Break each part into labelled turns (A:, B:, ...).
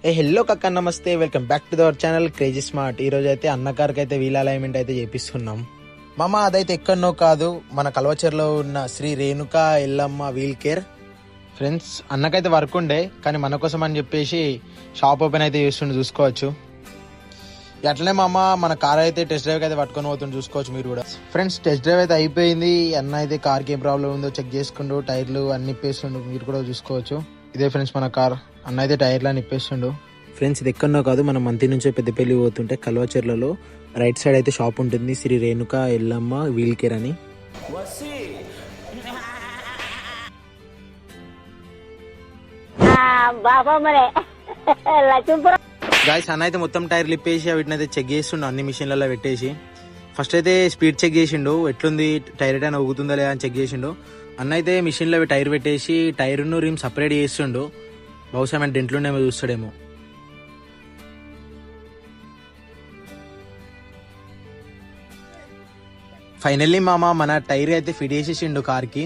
A: Hello కక్క నమస్తే, welcome back to our channel crazy smart. ఈ రోజు అయితే అన్న కార్కి అయితే వీల్ అలైన్మెంట్ అయితే చేపిస్తున్నాం మామ. అదైతే ఎక్కడనో కాదు, మన కల్వచర్లో ఉన్న Shri Renuka Yellamma wheel care. Friends, అన్నకైతే వర్క్ ఉండే కానీ మన కోసం అని చెప్పేసి షాప్ ఓపెన్ అయితే చేస్తుండే, చూసుకోవచ్చు. అట్లనే మామ మన కార్ అయితే టెస్ట్ డ్రైవ్ అయితే పట్టుకొని పోతుంది, చూసుకోవచ్చు మీరు కూడా. ఫ్రెండ్స్, టెస్ట్ డ్రైవ్ అయితే అయిపోయింది. అన్న అయితే కార్కి ఏం ప్రాబ్లం ఉందో చెక్ చేసుకుంటూ టైర్లు అన్ని ఇప్పేస్తుండు, మీరు కూడా చూసుకోవచ్చు. ఇదే ఫ్రెండ్స్ మన కార్. అన్న అయితే టైర్లు అని ఇప్పేస్తుండు. ఫ్రెండ్స్, ఇది ఎక్కడో కాదు, మన మంతి నుంచే పెద్దపల్లి పోతుంటే కల్వచర్లలో రైట్ సైడ్ అయితే షాప్ ఉంటుంది, శ్రీ రేణుకా ఎల్లమ్మ వీల్ కేర్ అని. గాయ్స్, అన్న అయితే మొత్తం టైర్లు ఇప్పేసి వీటిని అయితే చెక్ చేస్తుండు, అన్ని మిషన్లలో పెట్టేసి. ఫస్ట్ అయితే స్పీడ్ చెక్ చేసిండు, ఎట్లుంది టైర్ అయితే ఊగుతుందా లేదా అని చెక్ చేసిండు. అన్న అయితే మిషన్లో టైర్ పెట్టేసి టైర్ను రిమ్ సపరేట్ చేస్తుండు. బహుశా మన డెంట్లుండేమో చూస్తాడేమో. ఫైనల్లీ మామ మన టైర్ అయితే ఫిట్ చేసేసిండు కార్కి.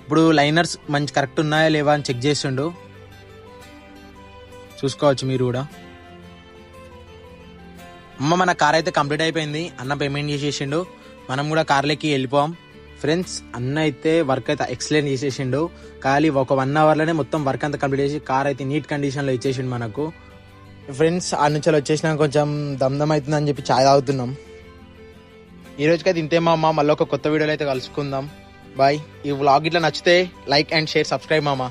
A: ఇప్పుడు లైనర్స్ మంచి కరెక్ట్ ఉన్నాయా లేవా అని చెక్ చేసిండు, చూసుకోవచ్చు మీరు కూడా. మన కార్ అయితే కంప్లీట్ అయిపోయింది. అన్న పేమెంట్ చేసేసిండు, మనం కూడా కార్లోకి వెళ్ళిపోయాం. ఫ్రెండ్స్, అన్న అయితే వర్క్ అయితే ఎక్సలెంట్ చేసేసిండు. ఖాళీ ఒక 1 అవర్లోనే మొత్తం వర్క్ అంతా కంప్లీట్ చేసి కార్ అయితే నీట్ కండిషన్లో ఇచ్చేసిండు మనకు. ఫ్రెండ్స్, ఆ నుంచి వచ్చేసినా కొంచెం దమ్దమ్ అవుతుందని చెప్పి చాయ్ తాగుతున్నాం. ఈ రోజుకైతే ఇంతే మామ, మళ్ళీ ఒక కొత్త వీడియోలో అయితే కలుసుకుందాం. బాయ్. ఈ వ్లాగ్ ఇట్లా నచ్చితే లైక్ అండ్ షేర్, సబ్స్క్రైబ్ మామ.